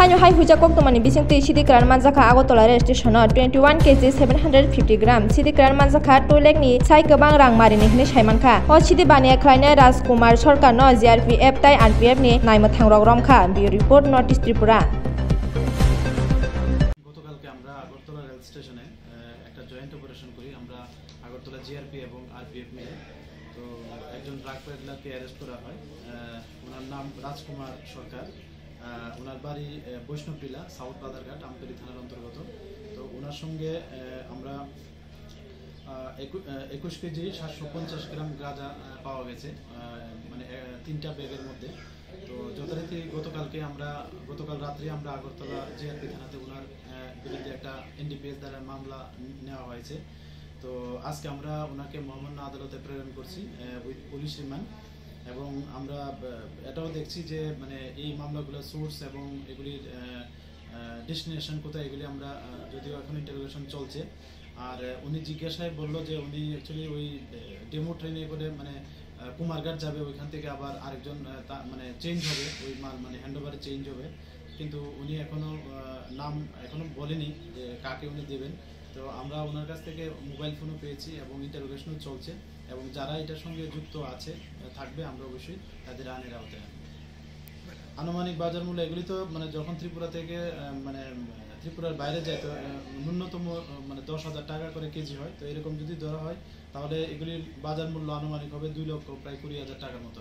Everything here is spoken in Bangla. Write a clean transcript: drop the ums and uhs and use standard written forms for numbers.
Hanyo hai huja kok tomani bising ti sidi kran manjaka Agartala rail station 21 kg 750 gram sidi kran manjaka 2 lakh ni sai gobang rang marini hini saimanka o sidi baniya khlainai Rajkumar Sarkar no GRPF tai RPF ni naima thangrok romkha bio report Notice Tripura গতকালকে আমরা আগরতলা রেল স্টেশনে একটা জয়েন্ট অপারেশন করি আমরা আগরতলা জিআরপি এবং আরপিএফ মিলে তো একজন ড্রাগ পেডলারকে অ্যারেস্ট করা হয় ওনার নাম রাজকুমার সরকার ওনার বাড়ি বৈষ্ণবটিলা সাউথ বাজারঘাট আমতলী থানার অন্তর্গত তো ওনার সঙ্গে আমরা 21 কেজি 750 গ্রাম গাঁজা পাওয়া গেছে মানে 3টা ব্যাগের মধ্যে তো যথারীতি গতকাল রাত্রে আমরা আগরতলা জিআরপি থানাতে ওনার বিরুদ্ধে একটা এনডিপিএস দ্বারা মামলা নেওয়া হয়েছে তো আজকে আমরা ওনাকে মহামান্য আদালতে প্রেরণ করছি উইথ পুলিশ রিমান্ড এবং আমরা এটাও দেখছি যে মানে এই মামলাগুলোর সোর্স এবং এগুলির ডেস্টিনেশন কোথায় এগুলি আমরা যদিও এখন ইন্টারোগেশন চলছে আর উনি জিজ্ঞাসায় বললো যে উনি অ্যাকচুয়ালি ওই ডেমো ট্রেনে করে মানে কুমারঘাট যাবে ওইখান থেকে আবার আরেকজন মানে চেঞ্জ হবে ওই মাল মানে হ্যান্ডওভারে চেঞ্জ হবে কিন্তু উনি এখনো বলেনি যে কাকে উনি দেবেন তো আমরা ওনার কাছ থেকে মোবাইল ফোনও পেয়েছি এবং ইন্টারোগেশনও চলছে এবং যারা এটার সঙ্গে যুক্ত থাকবে আমরা অবশ্যই তাদের আইনের আওতায় আনব আনুমানিক বাজার মূল্য এগুলি তো মানে যখন ত্রিপুরা থেকে মানে ত্রিপুরার বাইরে যায় তো ন্যূনতম মানে 10,000 টাকা করে কেজি হয় তো এরকম যদি ধরা হয় তাহলে এগুলির বাজার মূল্য আনুমানিক হবে 2 লক্ষ প্রায় 20,000 টাকার মতো